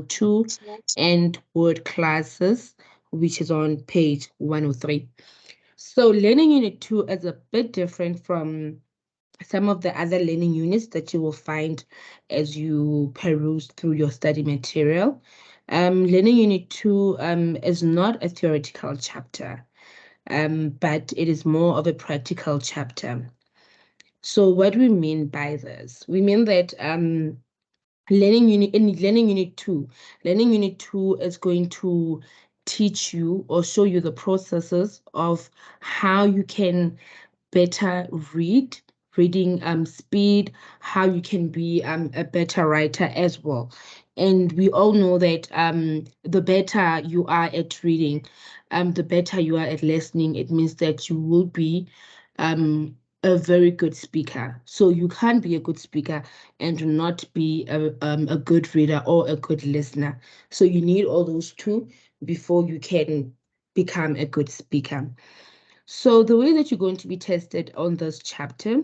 2 and word classes, which is on page 103. So learning unit 2 is a bit different from some of the other learning units that you will find as you peruse through your study material. Learning unit 2 is not a theoretical chapter, but it is more of a practical chapter. So what we mean by this? We mean that learning unit 2, learning unit 2 is going to teach you or show you the processes of how you can better reading speed, how you can be a better writer as well. And we all know that the better you are at reading, the better you are at listening. It means that you will be a very good speaker. So you can't be a good speaker and not be a good reader or a good listener. So you need all those two before you can become a good speaker. So the way that you're going to be tested on this chapter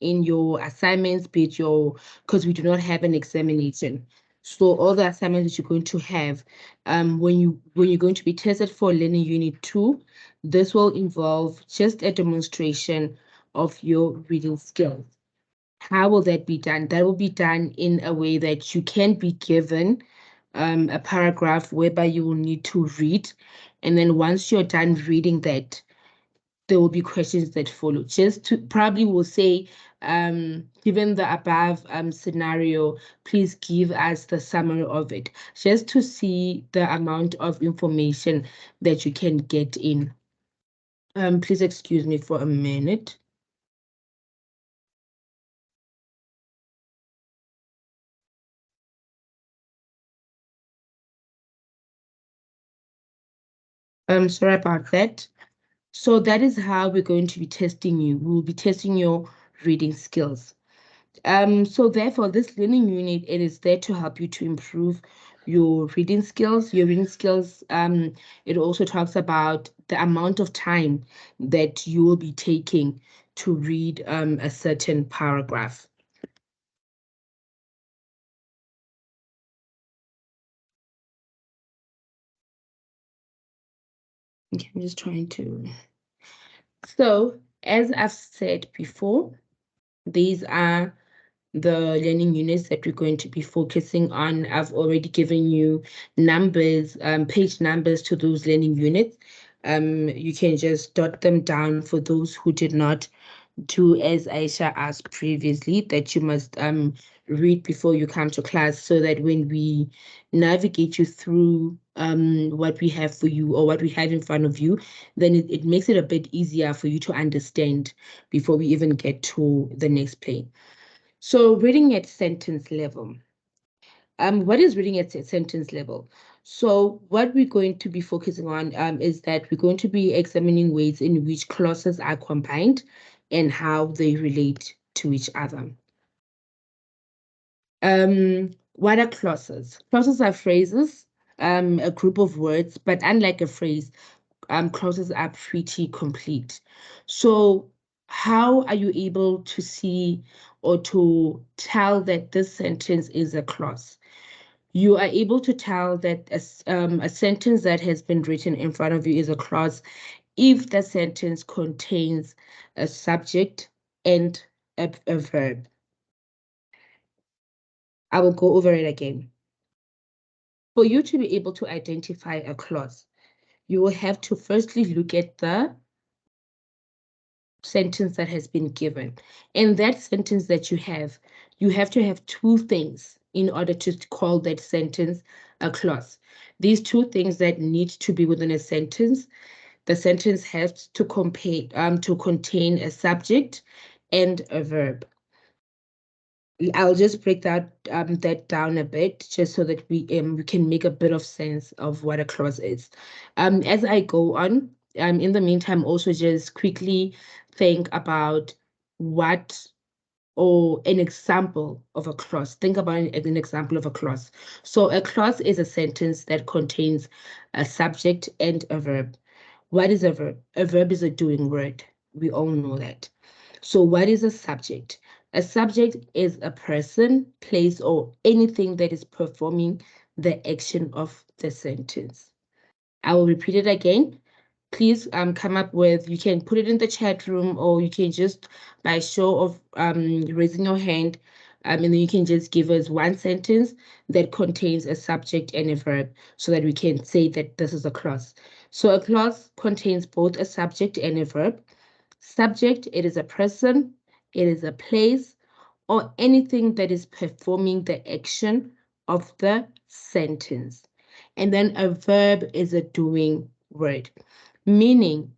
in your assignments, because we do not have an examination. So all the assignments that you're going to have, when you're going to be tested for learning unit 2, this will involve just a demonstration of your reading skills. How will that be done? That will be done in a way that you can be given a paragraph whereby you will need to read. And then once you're done reading that, there will be questions that follow. Just to probably will say, given the above scenario, please give us the summary of it, just to see the amount of information that you can get in. Please excuse me for a minute. Sorry about that. So that is how we're going to be testing you. We'll be testing your reading skills. So therefore, this learning unit, it is there to help you to improve your reading skills. Your reading skills, it also talks about the amount of time that you will be taking to read a certain paragraph. Okay, I'm just trying to. So, as I've said before, these are the learning units that we're going to be focusing on. I've already given you numbers, page numbers to those learning units. You can just jot them down for those who did not do as Aisha asked previously, that you must read before you come to class, so that when we navigate you through what we have for you or what we have in front of you, then it makes it a bit easier for you to understand before we even get to the next plane. So reading at sentence level. What is reading at sentence level? So what we're going to be focusing on is that we're going to be examining ways in which clauses are combined and how they relate to each other. What are clauses? Clauses are phrases, a group of words, but unlike a phrase, clauses are pretty complete. So how are you able to see or to tell that this sentence is a clause? You are able to tell that a sentence that has been written in front of you is a clause if the sentence contains a subject and a verb. I will go over it again. For you to be able to identify a clause, you will have to firstly look at the sentence that has been given. And that sentence that you have to have two things in order to call that sentence a clause. These two things that need to be within a sentence, the sentence has to contain a subject and a verb. I'll just break that down a bit, just so that we can make a bit of sense of what a clause is. As I go on, in the meantime, also just quickly think about what or an example of a clause. Think about an example of a clause. So a clause is a sentence that contains a subject and a verb. What is a verb? A verb is a doing word. We all know that. So what is a subject? A subject is a person, place, or anything that is performing the action of the sentence. I will repeat it again. Please come up with, you can put it in the chat room, or you can just by show of raising your hand, and then you can just give us one sentence that contains a subject and a verb so that we can say that this is a clause. So a clause contains both a subject and a verb. Subject, it is a person, it is a place, or anything that is performing the action of the sentence. And then a verb is a doing word, meaning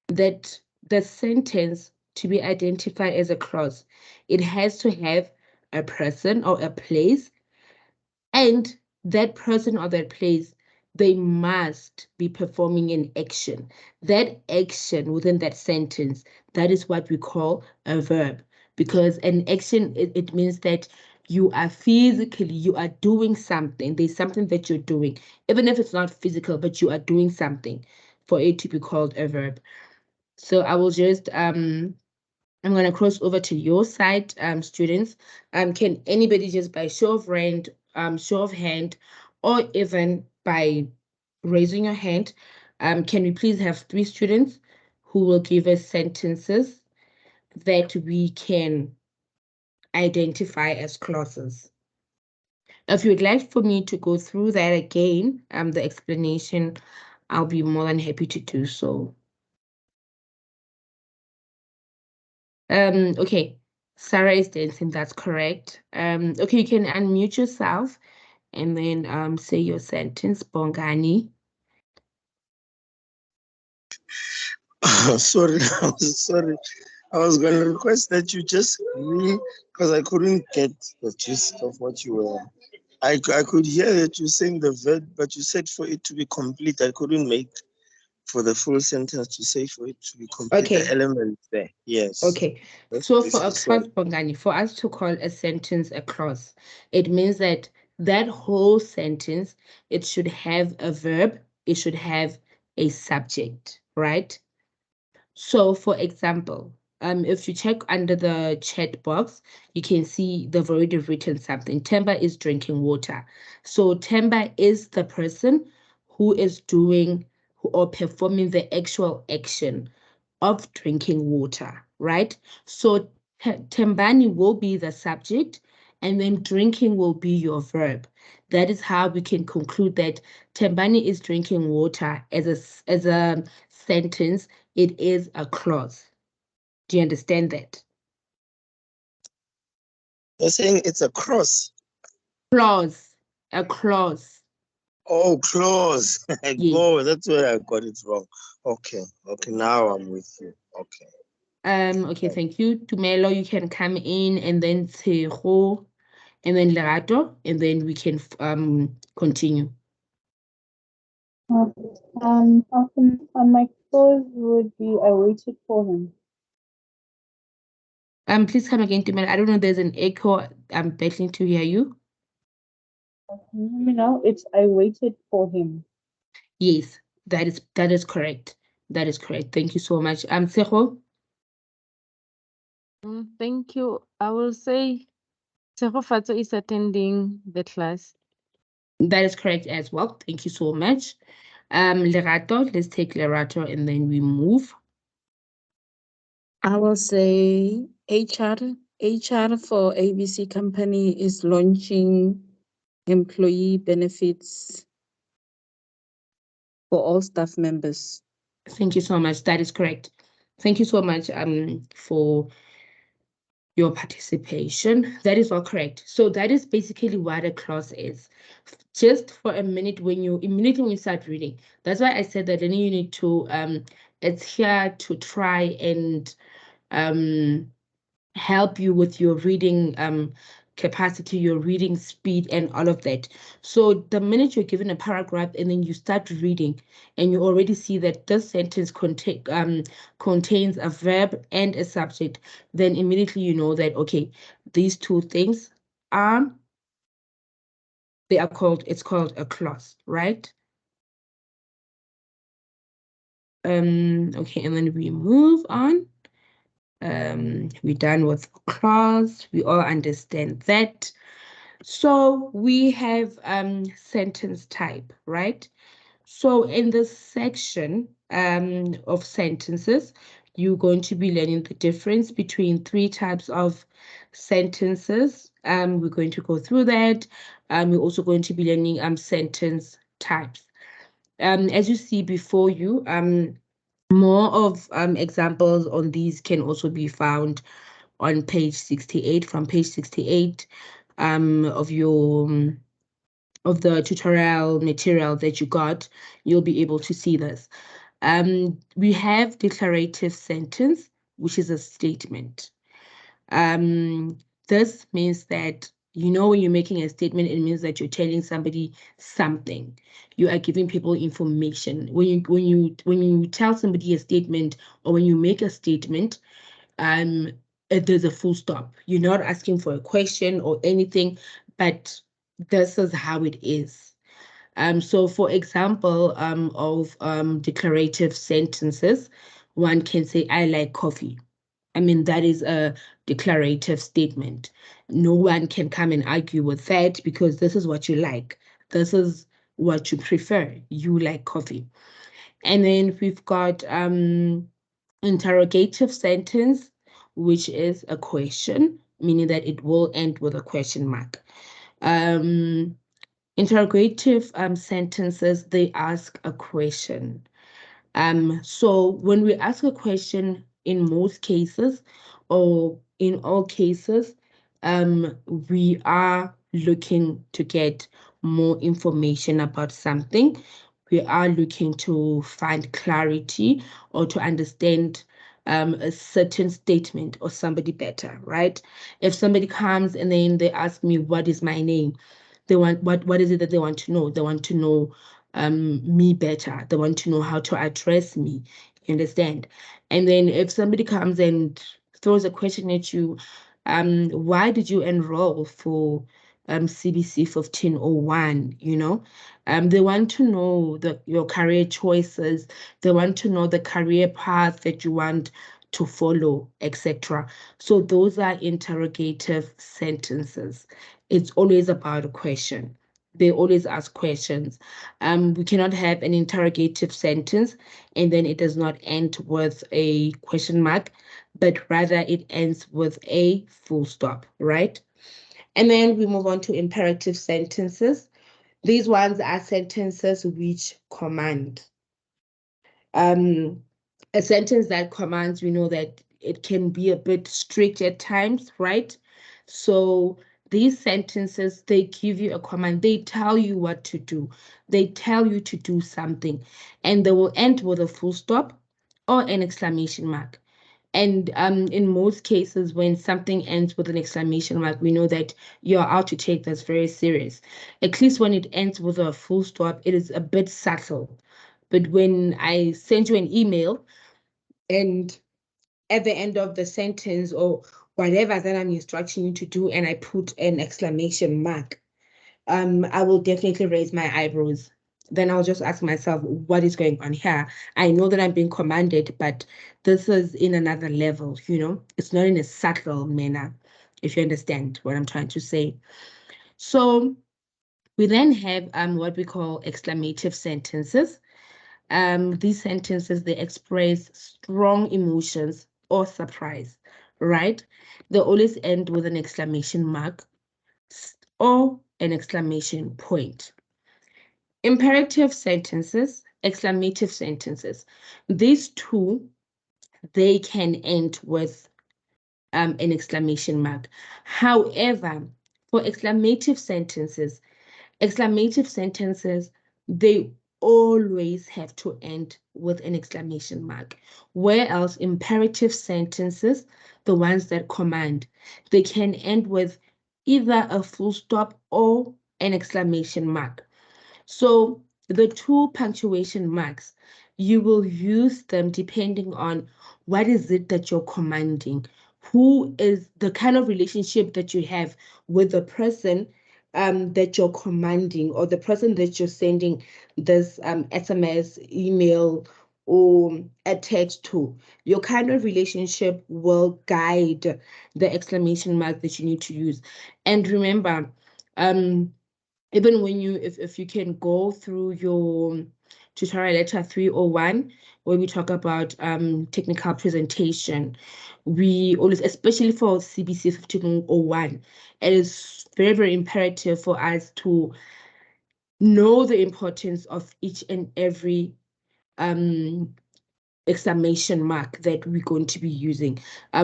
that the sentence to be identified as a clause, it has to have a person or a place, and that person or that place, they must be performing an action. That action within that sentence, that is what we call a verb, because an action, it means that you are physically, you are doing something. There's something that you're doing, even if it's not physical, but you are doing something for it to be called a verb. So I will just I'm going to cross over to your side, students. Can anybody just by show of hand, or even by raising your hand, can we please have 3 students who will give us sentences that we can identify as clauses? If you'd like for me to go through that again, the explanation, I'll be more than happy to do so. Okay, Sarah is dancing, that's correct. Okay, you can unmute yourself and then say your sentence, Bongani. Sorry, sorry. I was going to request that you just read because I couldn't get the gist of what you were. I could hear that you saying the verb, but you said for it to be complete. I couldn't make for the full sentence to say for it to be complete the Okay, elements there. Yes. okay. That's So for a basically clause, sorry. Bongani, for us to call a sentence a clause, it means that that whole sentence, it should have a verb, it should have a subject, right? So, for example, if you check under the chat box, you can see they've already written something. Temba is drinking water. So, Temba is the person who is doing or performing the actual action of drinking water, right? So, Tembani will be the subject, and then drinking will be your verb. That is how we can conclude that Tembani is drinking water as a sentence. It is a clause. Do you understand that? You're saying it's a cross. Clause, a clause. Oh, close. Yes. Oh, that's where I got it wrong. Okay, okay, now I'm with you. Okay. Okay, thank you. Tumelo, you can come in, and then Tshego, and then Lerato, and then we can continue. My clothes would be I waited for him. Please come again, Tumelo. I don't know, there's an echo. I'm battling to hear you. Can you hear me now? It's I waited for him. Yes, that is correct. That is correct. Thank you so much. Tshego? Thank you. I will say Tshegofatso is attending the class. That is correct as well. Thank you so much. Lerato, let's take Lerato and then we move. I will say HR for ABC company is launching employee benefits for all staff members. Thank you so much. That is correct. Thank you so much for your participation. That is all correct. So that is basically what a clause is. Just for a minute, when you start reading, that's why I said that then you need to it's here to try and help you with your reading capacity, your reading speed, and all of that. So the minute you're given a paragraph and then you start reading and you already see that this sentence contains a verb and a subject, then immediately you know that, okay, these two things are, it's called a clause, right? Okay, and then we move on. We're done with clause. We all understand that. So we have sentence type, right? So in this section of sentences, you're going to be learning the difference between 3 types of sentences. We're going to go through that. We're also going to be learning sentence types. As you see before you, more of examples on these can also be found on page 68, from page 68 of your of the tutorial material that you got, you'll be able to see this. We have declarative sentence, which is a statement. This means that, you know, when you're making a statement, it means that you're telling somebody something. You are giving people information. When you tell somebody a statement, or when you make a statement, there's a full stop. You're not asking for a question or anything, but this is how it is. So for example, of declarative sentences, one can say, I like coffee. I mean, that is a declarative statement. No one can come and argue with that, because this is what you like. This is what you prefer. You like coffee. And then we've got interrogative sentence, which is a question, meaning that it will end with a question mark. Interrogative sentences, they ask a question. So when we ask a question, in most cases, or in all cases, we are looking to get more information about something. We are looking to find clarity, or to understand a certain statement or somebody better, right? If somebody comes and then they ask me, what is my name? They want, what is it that they want to know? They want to know me better. They want to know how to address me. You understand? And then if somebody comes and throws a question at you, why did you enroll for CBC 1501? You know, they want to know your career choices. They want to know the career path that you want to follow, etc. So those are interrogative sentences. It's always about a question. They always ask questions. We cannot have an interrogative sentence and then it does not end with a question mark, but rather it ends with a full stop, right? And then we move on to imperative sentences. These ones are sentences which command. A sentence that commands, we know that it can be a bit strict at times, right? So these sentences, they give you a command. They tell you what to do. They tell you to do something, and they will end with a full stop or an exclamation mark. And in most cases, when something ends with an exclamation mark, we know that you're out to take this very serious. At least when it ends with a full stop, it is a bit subtle. But when I send you an email and at the end of the sentence or whatever that I'm instructing you to do, and I put an exclamation mark, I will definitely raise my eyebrows. Then I'll just ask myself, what is going on here? I know that I'm being commanded, but this is in another level, you know? It's not in a subtle manner, if you understand what I'm trying to say. So we then have what we call exclamative sentences. These sentences, they express strong emotions or surprise, right? They always end with an exclamation mark or an exclamation point. Imperative sentences, exclamative sentences, these two, they can end with an exclamation mark. However, for exclamative sentences, they always have to end with an exclamation mark. Whereas imperative sentences, the ones that command, they can end with either a full stop or an exclamation mark. So the two punctuation marks, you will use them depending on what is it that you're commanding, who is the kind of relationship that you have with the person that you're commanding, or the person that you're sending this SMS, email, or a text to. Your kind of relationship will guide the exclamation mark that you need to use. And remember, Even when you, if you can go through your tutorial letter 301, where we talk about technical presentation, we always, especially for CBC 1501, it is very, very imperative for us to know the importance of each and every exclamation mark that we're going to be using,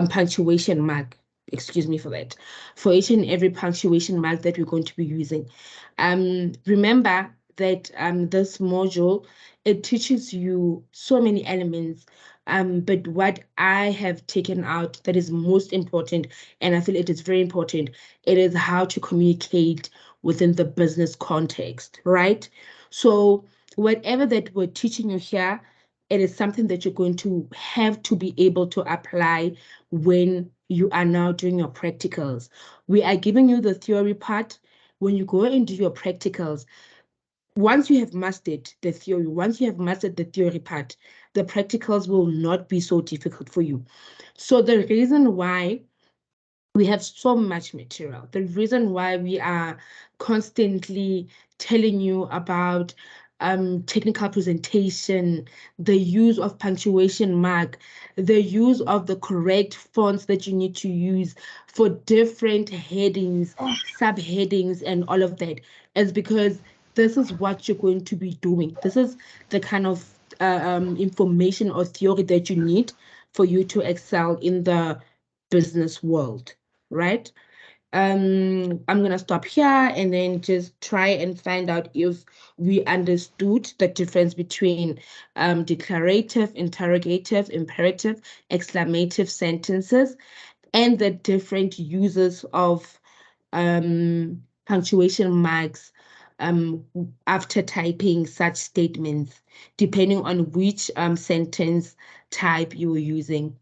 punctuation mark, excuse me for that, for each and every punctuation mark that we're going to be using. Remember that this module, it teaches you so many elements, but what I have taken out that is most important, and I feel it is very important, it is how to communicate within the business context, right? So whatever that we're teaching you here, it is something that you're going to have to be able to apply when you are now doing your practicals. We are giving you the theory part. When you go and do your practicals, once you have mastered the theory, once you have mastered the theory part, the practicals will not be so difficult for you. So the reason why we have so much material, the reason why we are constantly telling you about technical presentation, the use of punctuation mark, the use of the correct fonts that you need to use for different headings, subheadings, and all of that, is because this is what you're going to be doing. This is the kind of information or theory that you need for you to excel in the business world, right? I'm gonna stop here and then just try and find out if we understood the difference between declarative, interrogative, imperative, exclamative sentences, and the different uses of punctuation marks after typing such statements, depending on which sentence type you were using.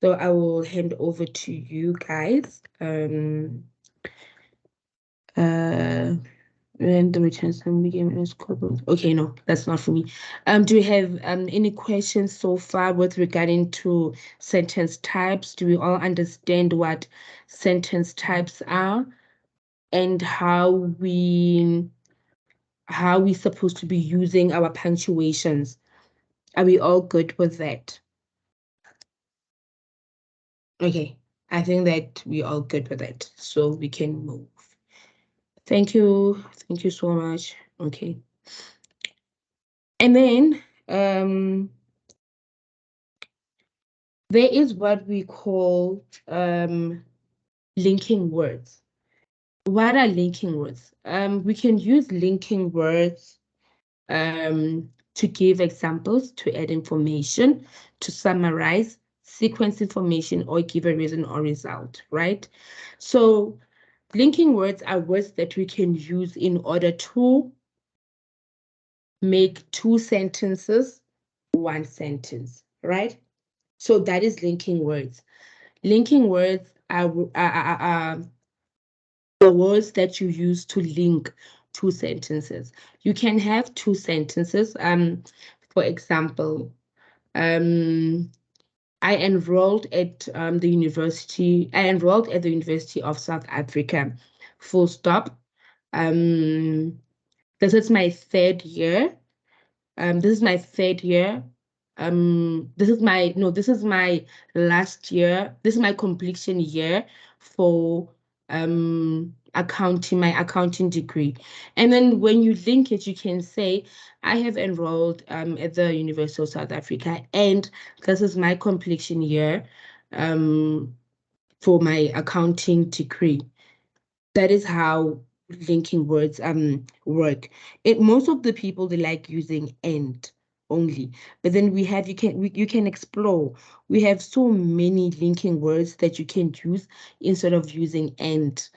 So I will hand over to you guys. And the returns and begin as called. Okay, no, that's not for me. Do you have any questions so far with regarding to sentence types? Do we all understand what sentence types are and how we supposed to be using our punctuations? Are we all good with that? Okay, I think that we're all good with it, so we can move. Thank you so much. Okay. And then there is what we call linking words. What are linking words? We can use linking words to give examples, to add information, to summarize, sequence information, or give a reason or result, right? So linking words are words that we can use in order to make two sentences one sentence, right? So that is linking words. Linking words are the words that you use to link two sentences. You can have two sentences. For example, I enrolled at the University. I enrolled at the University of South Africa. Full stop. This is my third year. This is my third year. This is my last year. This is my completion year for accounting, my accounting degree. And then when you link it, you can say, I have enrolled at the University of South Africa, and this is my completion year for my accounting degree. That is how linking words work. Most of the people, they like using and only, but then we have you can explore. We have so many linking words that you can use instead of using and.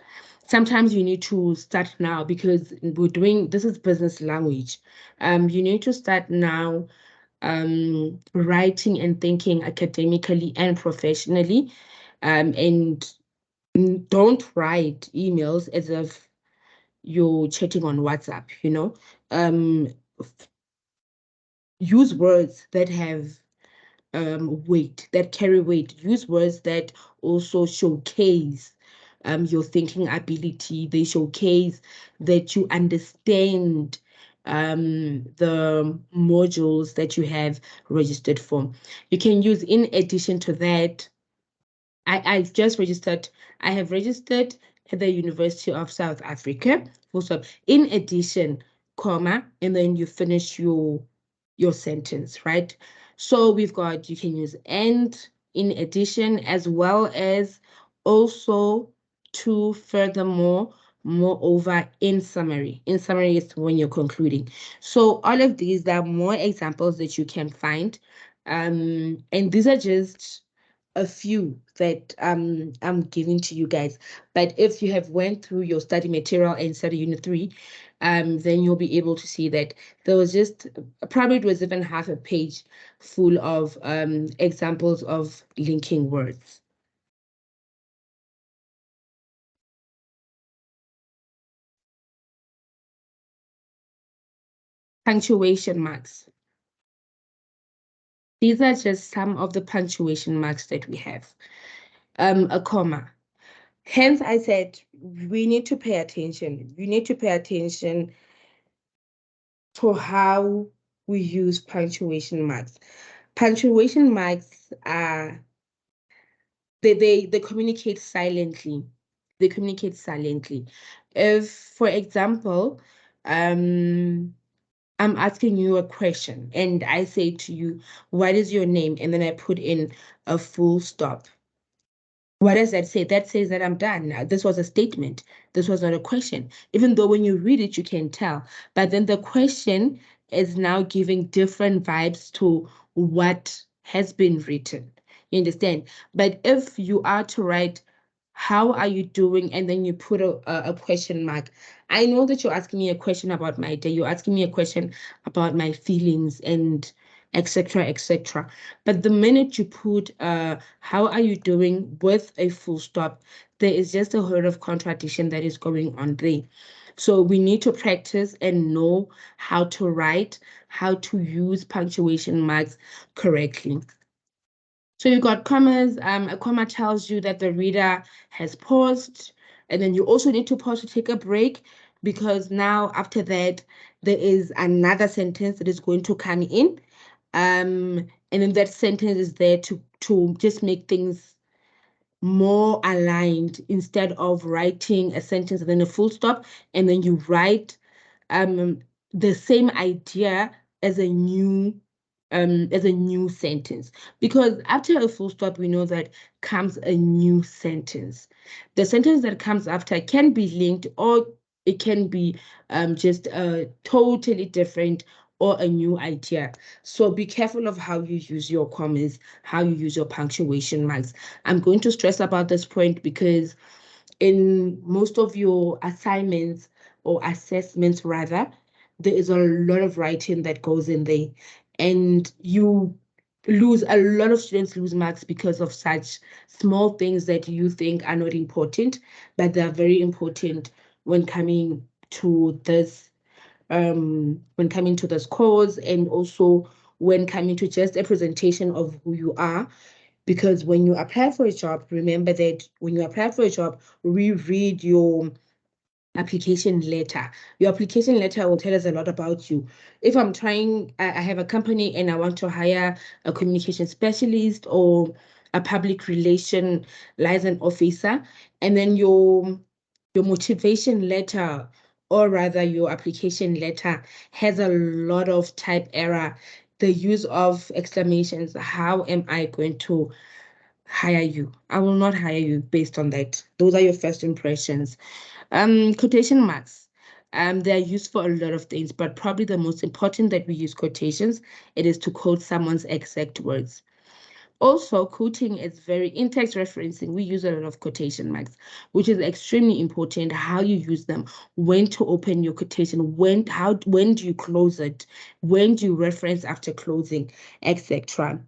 Sometimes you need to start now because this is business language. You need to start now writing and thinking academically and professionally, and don't write emails as if you're chatting on WhatsApp, use words that have weight, that carry weight. Use words that also showcase your thinking ability. They showcase that you understand the modules that you have registered for. You can use, in addition to that, I've just registered, I have registered at the University of South Africa, full stop. In addition, comma, and then you finish your sentence, right? So we've got, you can use and, in addition, as well as also, to, furthermore, moreover, in summary. In summary is when you're concluding. So all of these, there are more examples that you can find. And these are just a few that I'm giving to you guys. But if you have went through your study material and study unit 3, then you'll be able to see that there was just, probably it was even half a page full of examples of linking words. Punctuation marks. These are just some of the punctuation marks that we have. A comma. Hence, I said we need to pay attention. You need to pay attention to how we use punctuation marks. Punctuation marks are, they communicate silently. They communicate silently. If, for example, I'm asking you a question and I say to you, what is your name? And then I put in a full stop. What does that say? That says that I'm done. Now, this was a statement. This was not a question. Even though when you read it, you can tell. But then the question is now giving different vibes to what has been written. You understand? But if you are to write, how are you doing? And then you put a question mark. I know that you're asking me a question about my day. You're asking me a question about my feelings and etc., etc. But the minute you put how are you doing with a full stop, there is just a whole of contradiction that is going on there. So we need to practice and know how to write, how to use punctuation marks correctly. So you got commas. A comma tells you that the reader has paused, and then you also need to pause to take a break, because now after that there is another sentence that is going to come in. And then that sentence is there to just make things more aligned, instead of writing a sentence and then a full stop, and then you write the same idea as a new sentence. Because after a full stop, we know that comes a new sentence. The sentence that comes after can be linked, or it can be just totally different or a new idea. So be careful of how you use your commas, how you use your punctuation marks. I'm going to stress about this point because in most of your assignments or assessments rather, there is a lot of writing that goes in there, and a lot of students lose marks because of such small things that you think are not important, but they are very important when coming to this course, and also when coming to just a presentation of who you are. Because when you apply for a job, remember that when you apply for a job, reread your application letter. Your application letter will tell us a lot about you. If I have a company and I want to hire a communication specialist or a public relation liaison officer, and then your motivation letter, or rather your application letter, has a lot of type error, the use of exclamations, how am I going to hire you? I will not hire you based on that. Those are your first impressions. Quotation marks. They're used for a lot of things, but probably the most important that we use quotations, it is to quote someone's exact words. Also, quoting is very, in text referencing, we use a lot of quotation marks, which is extremely important, how you use them, when to open your quotation, when do you close it, when do you reference after closing, etc.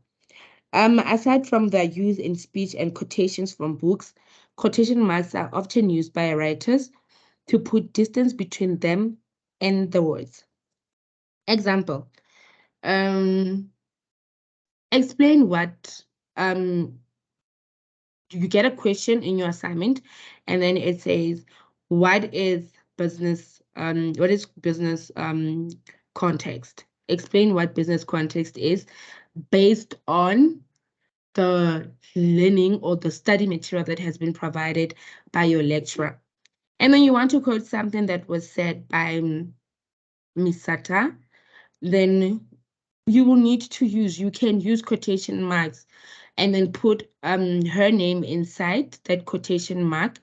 Aside from their use in speech and quotations from books, quotation marks are often used by writers to put distance between them and the words. Example, explain what you get a question in your assignment, and then it says, what is business context? Explain what business context is based on the learning or the study material that has been provided by your lecturer. And then you want to quote something that was said by Ms. Sata, then you will need to you can use quotation marks and then put her name inside that quotation mark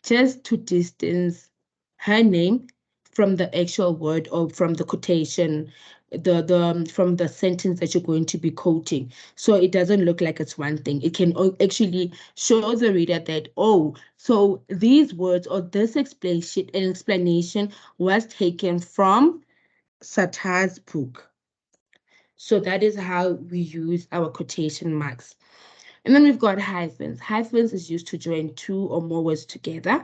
just to distance her name from the actual word or from the quotation, from the sentence that you're going to be quoting. So it doesn't look like it's one thing. It can actually show the reader that, oh, so these words or this explanation was taken from Sata's book. So that is how we use our quotation marks. And then we've got hyphens. Hyphens is used to join two or more words together.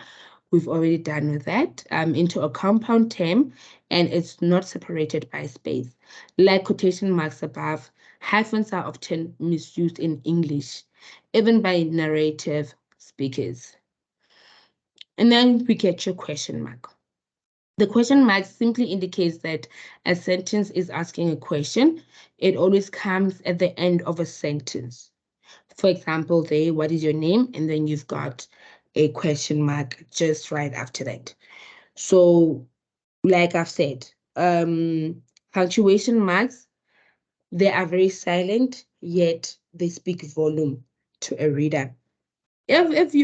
We've already done with that into a compound term, and it's not separated by space. Like quotation marks above, hyphens are often misused in English, even by narrative speakers. And then we get your question mark. The question mark simply indicates that a sentence is asking a question. It always comes at the end of a sentence. For example, there, what is your name? And then you've got a question mark just right after that. So, like I've said, punctuation marks, they are very silent, yet they speak volume to a reader. If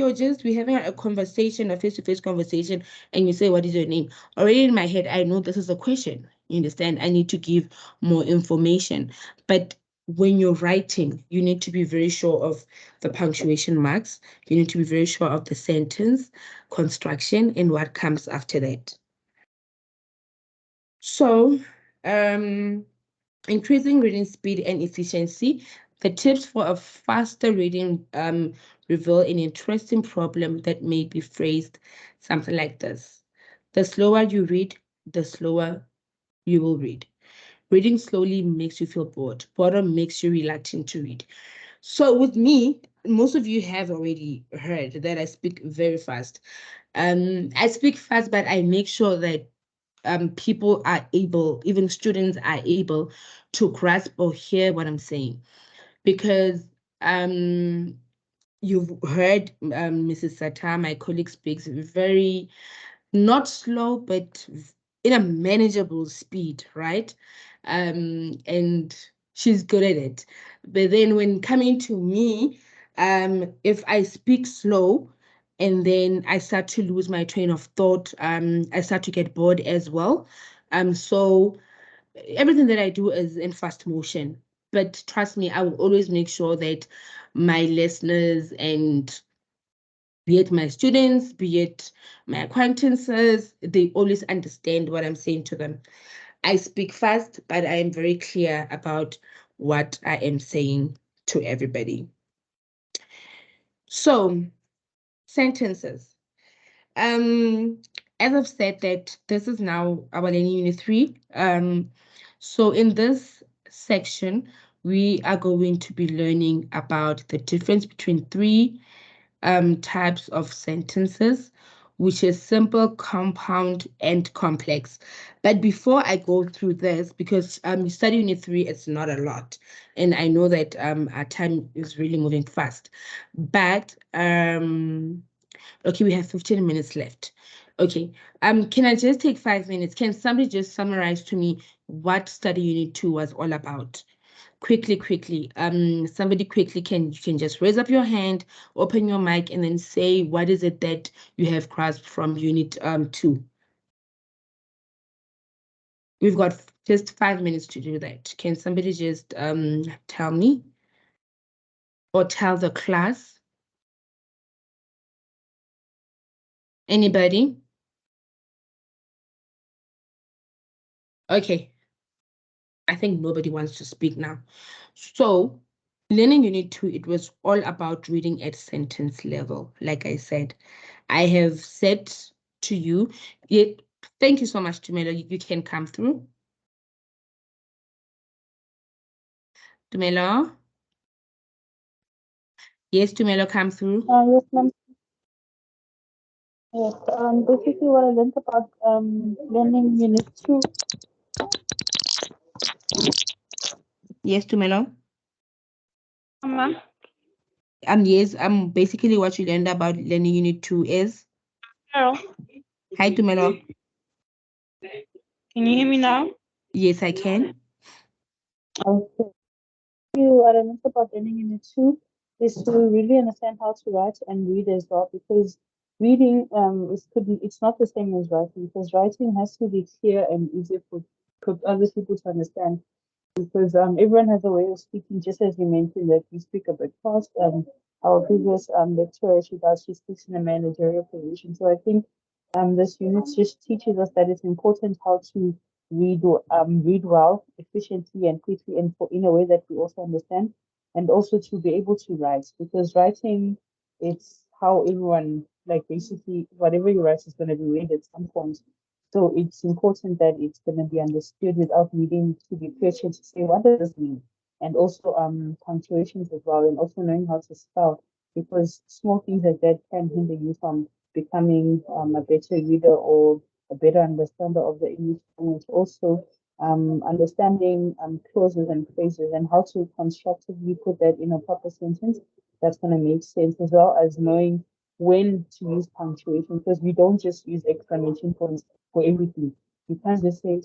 we're having a conversation, a face-to-face conversation, and you say, what is your name? Already in my head, I know this is a question. You understand? I need to give more information. But when you're writing, you need to be very sure of the punctuation marks. You need to be very sure of the sentence construction and what comes after that. So, increasing reading speed and efficiency. The tips for a faster reading reveal an interesting problem that may be phrased something like this. The slower you read, the slower you will read. Reading slowly makes you feel bored. Boredom makes you reluctant to read. So with me, most of you have already heard that I speak very fast. I speak fast, but I make sure that people are able, even students are able to grasp or hear what I'm saying. Because you've heard Mrs. Sata, my colleague, speaks very, not slow, but in a manageable speed, right? And she's good at it. But then when coming to me, if I speak slow, and then I start to lose my train of thought, I start to get bored as well. So everything that I do is in fast motion. But trust me, I will always make sure that my listeners, and be it my students, be it my acquaintances, they always understand what I'm saying to them. I speak fast, but I am very clear about what I am saying to everybody. So, sentences. As I've said that this is now our learning unit 3. So in this section, we are going to be learning about the difference between 3 types of sentences, which is simple, compound, and complex. But before I go through this, because study unit 3 is not a lot, and I know that our time is really moving fast. But okay, we have 15 minutes left. Okay, can I just take 5 minutes? Can somebody just summarize to me what study unit 2 was all about? Quickly. Somebody quickly can just raise up your hand, open your mic, and then say what is it that you have grasped from unit 2. We've got just 5 minutes to do that. Can somebody just tell me or tell the class? Anybody? Okay. I think nobody wants to speak now. So learning unit 2, it was all about reading at sentence level. Like I said, I have said to you, thank you so much, Dumelo. You can come through. Dumelo? Yes, Tumelo, come through. Yes, ma'am. Yes. Basically, what I learned about learning unit 2. Yes, Tumelo. Ma'am. Yes, basically what you learned about learning unit 2 is. Hello. Hi, Tumelo. Can you hear me now? Yes, I can. Okay. What I learned about learning unit 2 is to really understand how to write and read as well, because reading it's not the same as writing, because writing has to be clear and easy for other people to understand, because everyone has a way of speaking, just as you mentioned that you speak a bit fast. Our previous lecturer, she speaks in a managerial position. So I think this unit just teaches us that it's important how to read well, efficiently and quickly, and in a way that we also understand, and also to be able to write, because writing, it's how everyone, like, basically whatever you write is going to be read at some point. So it's important that it's going to be understood without needing to be pressured to say, what does this mean? And also punctuations as well, and also knowing how to spell, because small things like that can hinder you from becoming a better reader or a better understander of the English language. Also, understanding clauses and phrases and how to constructively put that in a proper sentence that's going to make sense, as well as knowing when to use punctuation, because we don't just use exclamation points for everything. You can't just say,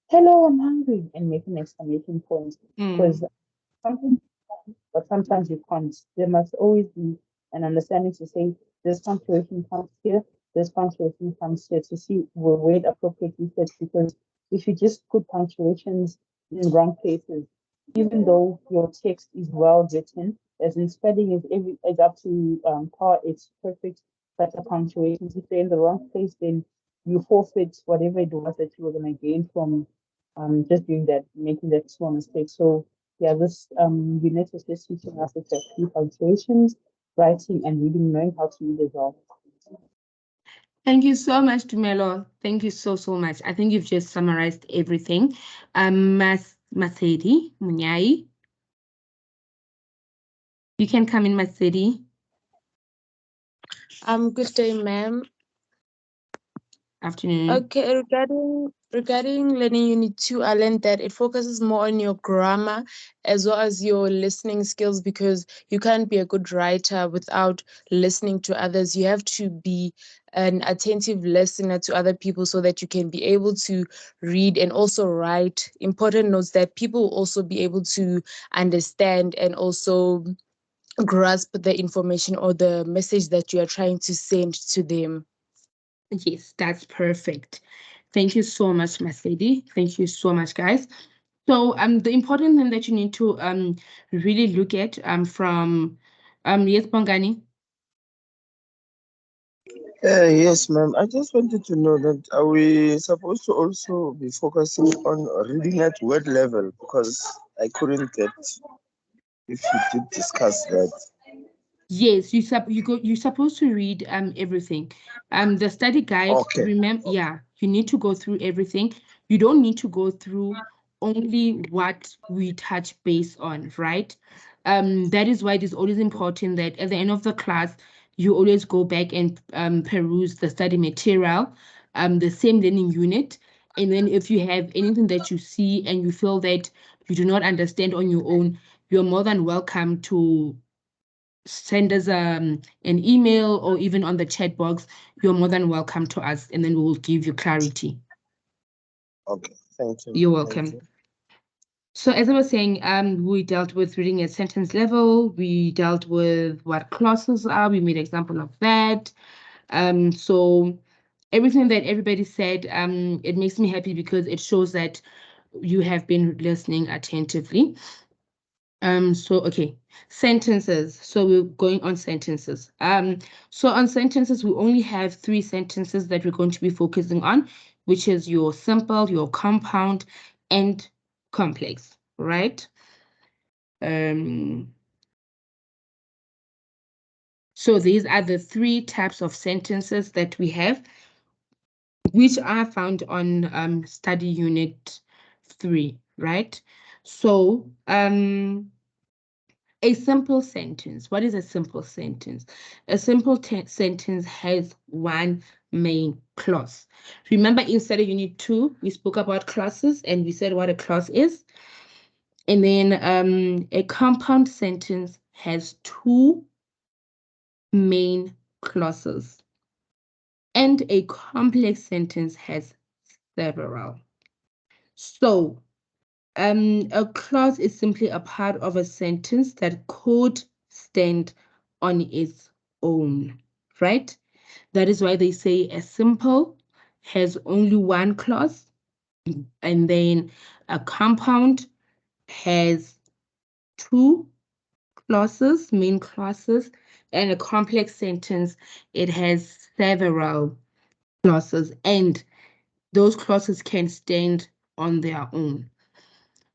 "Hello, I'm hungry," and make an exclamation point, because something, but sometimes you can't. There must always be an understanding to say this punctuation comes here, this punctuation comes here, to see where it appropriately fits. Because if you just put punctuations in wrong places, even though your text is well written, as in spelling is up to par, it's perfect, but the punctuations, if they're in the wrong place, then you forfeit whatever it was that you were gonna gain from just doing that, making that small mistake. So yeah, this unit is just teaching us it's a few punctuations, writing and reading, knowing how to read as well. Thank you so much, Tumelo. Thank you so, so much. I think you've just summarized everything. Masedi Munyai. You can come in, Masedi. Good day, ma'am. Afternoon. Okay, regarding learning unit 2, I learned that it focuses more on your grammar as well as your listening skills, because you can't be a good writer without listening to others. You have to be an attentive listener to other people so that you can be able to read and also write important notes that people will also be able to understand and also grasp the information or the message that you are trying to send to them. Yes, that's perfect. Thank you so much, Masedi. Thank you so much, guys. So the important thing that you need to really look at from yes, Bongani. Yes, ma'am. I just wanted to know that are we supposed to also be focusing on reading at word level? Because I couldn't get if you did discuss that. Yes, you're supposed to read everything. The study guide, Okay. yeah, you need to go through everything. You don't need to go through only what we touch base on, right? That is why it is always important that at the end of the class, you always go back and peruse the study material, the same learning unit. And then if you have anything that you see and you feel that you do not understand on your own, you're more than welcome to send us an email, or even on the chat box. You're more than welcome to us, and then we will give you clarity. Okay, thank you. You're welcome. Thank you. So as I was saying, we dealt with reading at sentence level. We dealt with what clauses are. We made an example of that. So everything that everybody said, it makes me happy because it shows that you have been listening attentively. So okay, sentences. So we're going on sentences. So on sentences, we only have 3 sentences that we're going to be focusing on, which is your simple, your compound, and complex, right? So these are the 3 types of sentences that we have, which are found on study unit 3, right? So A simple sentence. What is a simple sentence? A simple sentence has one main clause. Remember, inside of Unit 2, we spoke about clauses and we said what a clause is. And then a compound sentence has two main clauses. And a complex sentence has several. So a clause is simply a part of a sentence that could stand on its own, right? That is why they say a simple has only one clause, and then a compound has two clauses, main clauses, and a complex sentence, it has several clauses, and those clauses can stand on their own.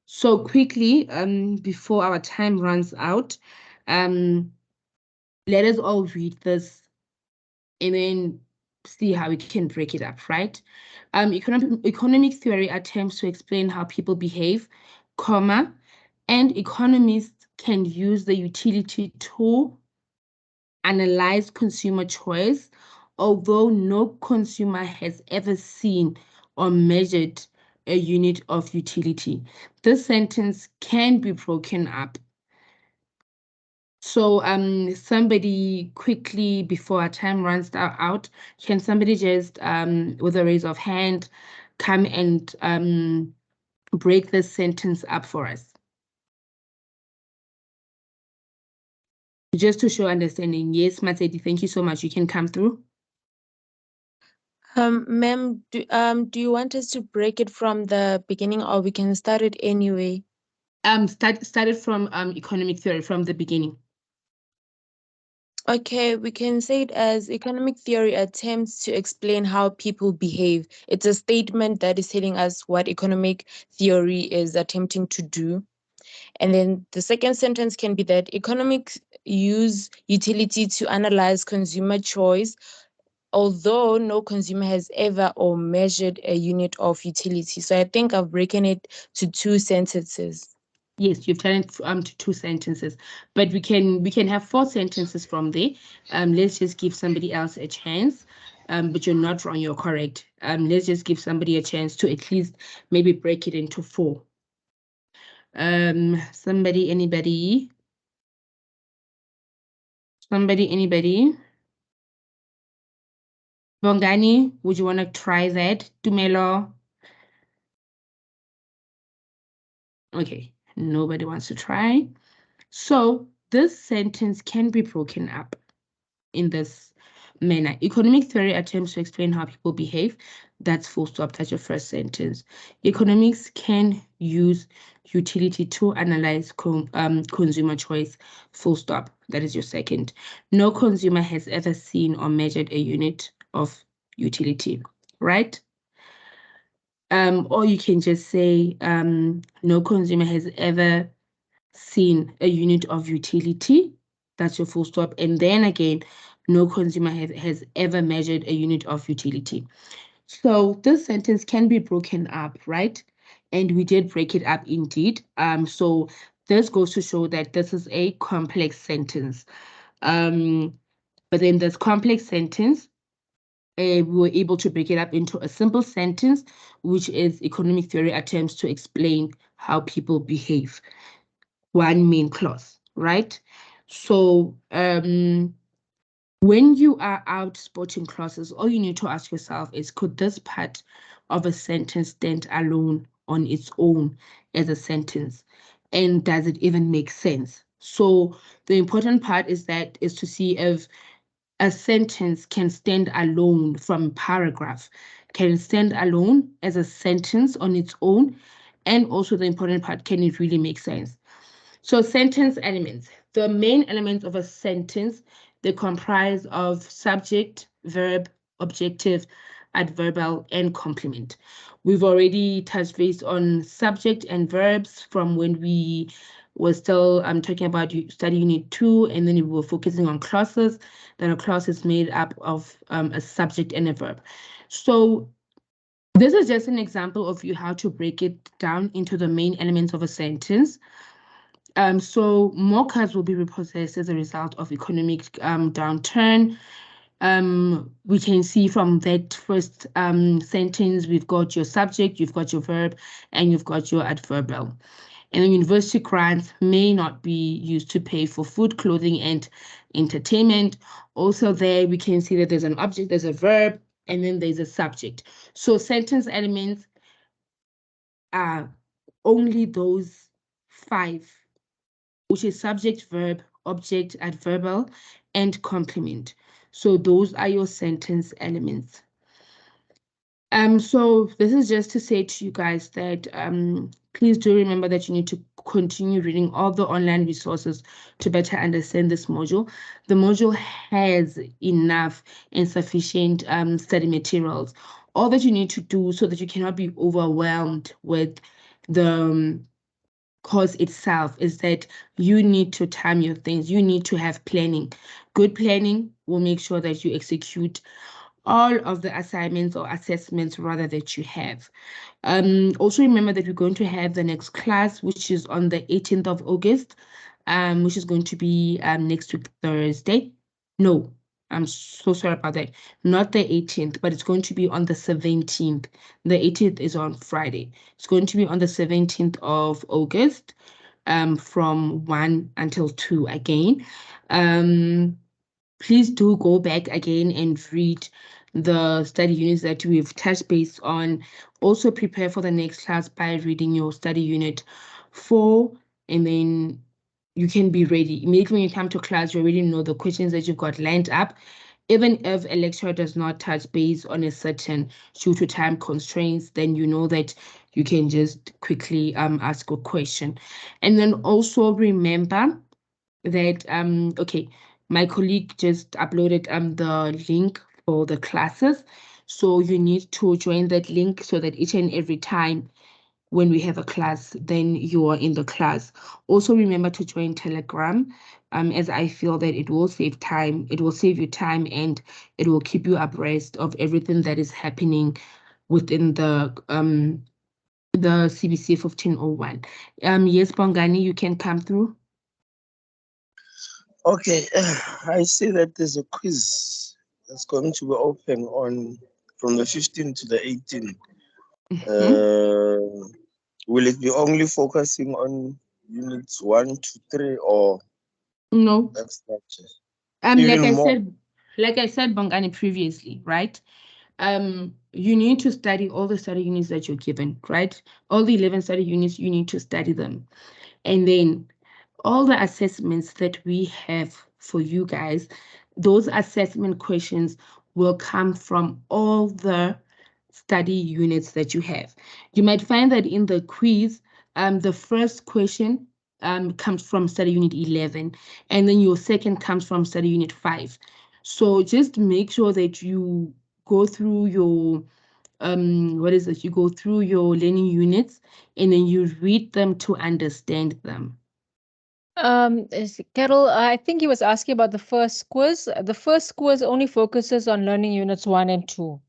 So quickly, before our time runs out, let us all read this and then see how we can break it up, right? Economic theory attempts to explain how people behave, comma, and economists can use the utility to analyze consumer choice, although no consumer has ever seen or measured a unit of utility. This sentence can be broken up. So somebody quickly, before our time runs out, can somebody just with a raise of hand come and break this sentence up for us? Just to show understanding. Yes, Matsedi, thank you so much. You can come through. Ma'am, do you want us to break it from the beginning, or we can start it anyway? Started from economic theory from the beginning. Okay, we can say it as economic theory attempts to explain how people behave. It's a statement that is telling us what economic theory is attempting to do. And then the second sentence can be that economics use utility to analyze consumer choice, although no consumer has ever or measured a unit of utility. So I think I've broken it to two sentences. Yes, you've turned it to two sentences, but we can have four sentences from there. Let's just give somebody else a chance. But you're not wrong, you're correct. Let's just give somebody a chance to at least maybe break it into four. Somebody, anybody? Somebody, anybody? Bongani, would you want to try that? Tumelo? Okay, nobody wants to try. So this sentence can be broken up in this manner. Economic theory attempts to explain how people behave. That's full stop. That's your first sentence. Economics can use utility to analyze consumer choice. Full stop. That is your second. No consumer has ever seen or measured a unit of utility, right? Or you can just say no consumer has ever seen a unit of utility. That's your full stop. And then again, no consumer has ever measured a unit of utility. So this sentence can be broken up, right? And we did break it up indeed. So this goes to show that this is a complex sentence. But in this complex sentence, we were able to break it up into a simple sentence, which is economic theory attempts to explain how people behave. One main clause, right? So when you are out spotting clauses, all you need to ask yourself is, could this part of a sentence stand alone on its own as a sentence? And does it even make sense? So the important part is to see if a sentence can stand alone from a paragraph, can stand alone as a sentence on its own, and also the important part, can it really make sense? So sentence elements. The main elements of a sentence, they comprise of subject, verb, objective, adverbial, and complement. We've already touched base on subject and verbs from when we were still talking about study unit 2, and then we were focusing on clauses. Then a clause is made up of a subject and a verb. So this is just an example of how to break it down into the main elements of a sentence. So more cars will be repossessed as a result of economic downturn. We can see from that first sentence, we've got your subject, you've got your verb, and you've got your adverbial. And then university grants may not be used to pay for food, clothing, and entertainment. Also there, we can see that there's an object, there's a verb, and then there's a subject. So sentence elements are only those 5, which is subject, verb, object, adverbial, and complement. So those are your sentence elements. So this is just to say to you guys that please do remember that you need to continue reading all the online resources to better understand this module. The module has enough and sufficient study materials. All that you need to do so that you cannot be overwhelmed with the course itself is that you need to time your things. You need to have planning. Good planning will make sure that you execute all of the assignments or assessments rather that you have. Also remember that we're going to have the next class, which is on the 18th of August, which is going to be next week, Thursday. No, I'm so sorry about that. Not the 18th, but it's going to be on the 17th. The 18th is on Friday. It's going to be on the 17th of August, from 1 until 2 again. Please do go back again and read the study units that we've touched base on. Also prepare for the next class by reading your study unit 4, and then you can be ready. Immediately when you come to class, you already know the questions that you've got lined up. Even if a lecturer does not touch base on a certain due to time constraints, then you know that you can just quickly ask a question. And then also remember that okay, my colleague just uploaded the link for the classes, so you need to join that link so that each and every time when we have a class, then you are in the class. Also remember to join Telegram, as I feel that it will save time, it will save you time, and it will keep you abreast of everything that is happening within the CBC 1501. Yes, Bongani, you can come through. Okay, I see that there's a quiz that's going to be open on from the 15th to the 18th. Will it be only focusing on units 1 to 3, or No. that's not just like I said, Bongani, previously, right? You need to study all the study units that you're given, right? All the 11 study units, you need to study them. And then all the assessments that we have for you guys, those assessment questions will come from all the study units that you have. You might find that in the quiz, the first question comes from study unit 11, and then your second comes from study unit 5. So just make sure that you go through your you go through your learning units, and then you read them to understand them. Carol, I think he was asking about the first quiz. The first quiz only focuses on learning units 1 and 2.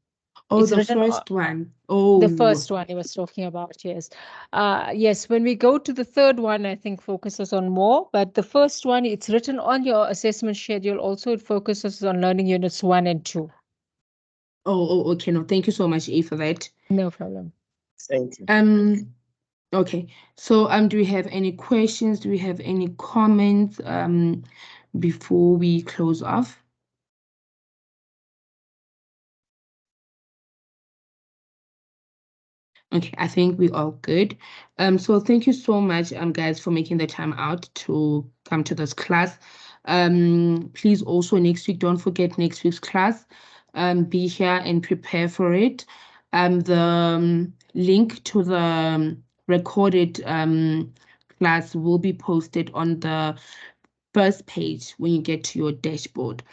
Oh, It's the written first one. Oh, the first one he was talking about, yes. Yes, when we go to the third one, I think focuses on more, but the first one, it's written on your assessment schedule. Also, it focuses on learning units 1 and 2. Oh, okay. No, thank you so much, A, for that. No problem. Thank you. Okay. So, do we have any questions? Do we have any comments before we close off? Okay, I think we're all good. So thank you so much, guys, for making the time out to come to this class. Please also next week, don't forget next week's class. Be here and prepare for it. The link to the recorded class will be posted on the first page when you get to your dashboard.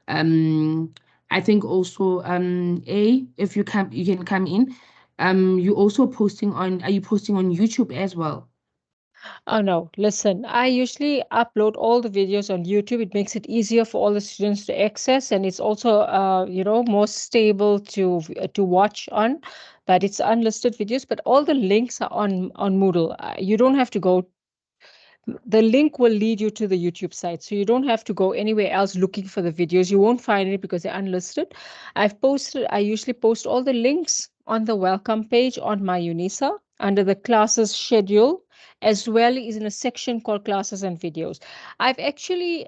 I think also if you can come in. You also posting on, are you posting on YouTube as well? Oh no, listen, I usually upload all the videos on YouTube. It makes it easier for all the students to access, and it's also more stable to watch on, but it's unlisted videos, but all the links are on Moodle. You don't have to go the link will lead you to the YouTube site. So you don't have to go anywhere else looking for the videos. You won't find it because they're unlisted. I usually post all the links on the welcome page on my UNISA under the classes schedule, as well as in a section called classes and videos. I've actually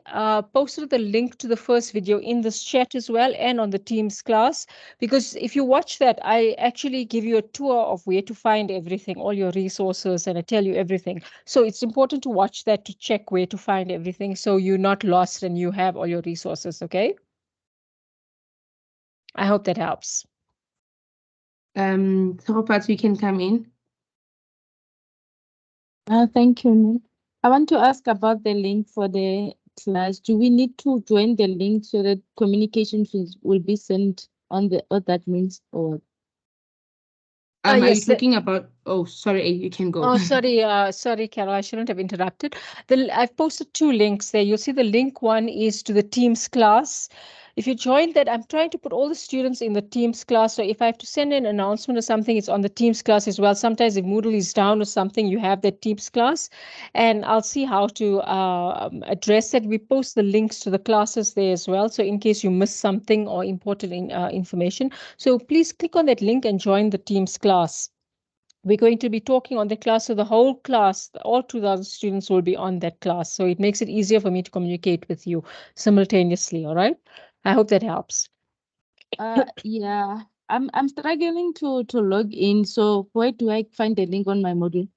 posted the link to the first video in this chat as well and on the Teams class, because if you watch that, I actually give you a tour of where to find everything, all your resources, and I tell you everything. So it's important to watch that to check where to find everything so you're not lost and you have all your resources, okay? I hope that helps. Thoropat, you can come in. Thank you, ma'am. I want to ask about the link for the class. Do we need to join the link so that communications will be sent on the what that means, or Are you Yes, talking about? Oh, sorry, you can go. oh, sorry, Carol, I shouldn't have interrupted. I've posted 2 links there. You'll see the link one is to the Teams class. If you join that, I'm trying to put all the students in the Teams class. So if I have to send an announcement or something, it's on the Teams class as well. Sometimes if Moodle is down or something, you have that Teams class. And I'll see how to address it. We post the links to the classes there as well. So in case you miss something or important information. So please click on that link and join the Teams class. We're going to be talking on the class, so the whole class, all 2,000 students will be on that class. So it makes it easier for me to communicate with you simultaneously, all right? I hope that helps. yeah, I'm struggling to log in. So where do I find the link on my module?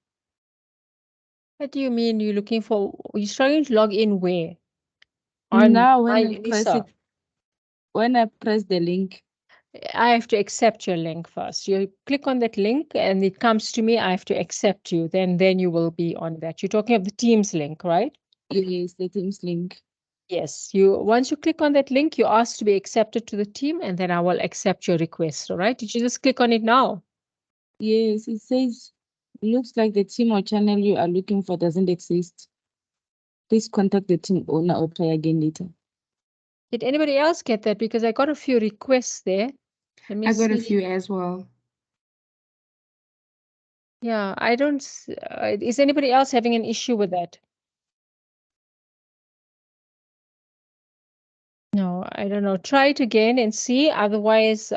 What do you mean you're looking for, you're struggling to log in where? Now my when I press UNISA. it, when I press the link, I have to accept your link first. You click on that link and it comes to me. I have to accept you. Then you will be on that. You're talking of the Teams link, right? yes, the Teams link. Yes. Once you click on that link, you ask to be accepted to the team, and then I will accept your request. All right. Did you just click on it now? Yes, it says, looks like the team or channel you are looking for doesn't exist. Please contact the team owner or try again later. Did anybody else get that? Because I got a few requests there. Let me I see. got a few as well. Yeah, I don't. Is anybody else having an issue with that? No, I don't know. Try it again and see. Otherwise,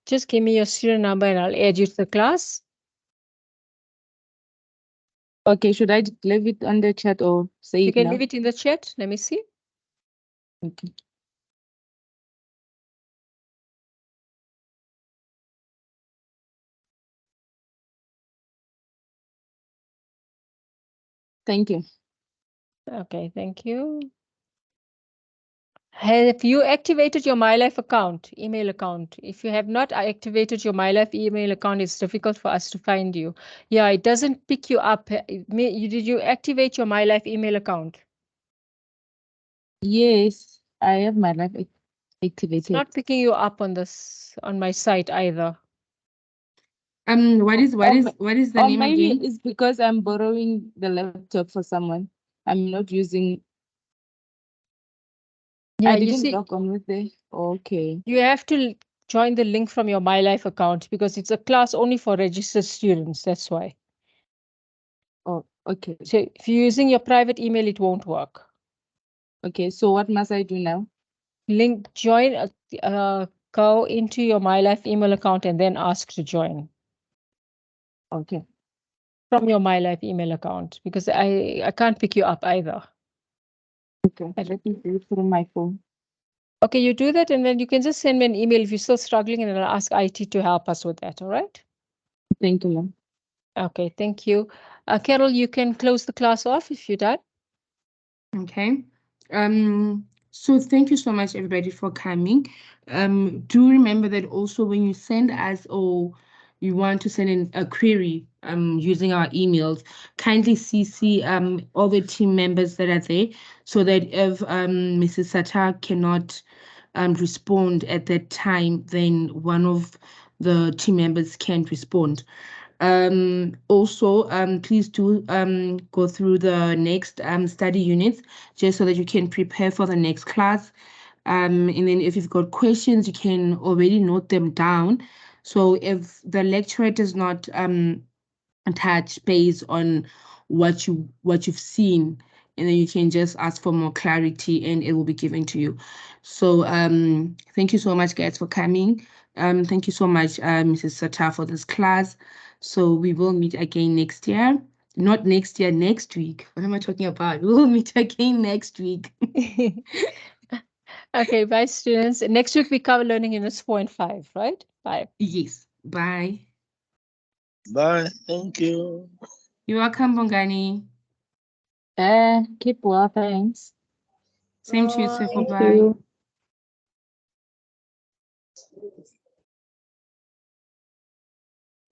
just give me your serial number and I'll add you to the class. Okay, should I leave it on the chat or say You it can now? leave it in the chat. Let me see. Okay. Thank you. Okay, thank you. Have you activated your MyLife account, email account? If you have not activated your MyLife email account, it's difficult for us to find you. Yeah, it doesn't pick you up. Did you activate your MyLife email account? Yes, I have my life activated. It's not picking you up on my site either. What is the Or name maybe again? it's because I'm borrowing the laptop for someone. I'm not using. Yeah, I you didn't see, log on with the. Okay. you have to join the link from your MyLife account because it's a class only for registered students. That's why. Oh, okay. So if you're using your private email, it won't work. Okay. So what must I do now? Go into your MyLife email account and then ask to join. Okay. From your MyLife email account because I can't pick you up either. Okay. Let me do it through my phone. Okay, you do that and then you can just send me an email if you're still struggling and I'll ask IT to help us with that. All right. Thank you, ma'am. Okay, thank you. Carol, you can close the class off if you're done. Okay. So thank you so much, everybody, for coming. Do remember that also when you send us or you want to send in a query using our emails, kindly CC all the team members that are there so that if Mrs. Sata cannot respond at that time, then one of the team members can respond. Also, please do go through the next study units just so that you can prepare for the next class. And then if you've got questions, you can already note them down. So if the lecturer does not touch base on what you've seen, and then you can just ask for more clarity and it will be given to you. So thank you so much, guys, for coming. Thank you so much, Mrs. Sata, for this class. So we will meet again next year. Not next year, next week. What am I talking about? We will meet again next week. Okay, bye, students. Next week we cover learning units 4 and 5, right? Bye. Yes. Bye. Bye. Thank you. You're welcome, Bongani. Keep well, thanks. Same to you, Thank Sefo. Bye. you.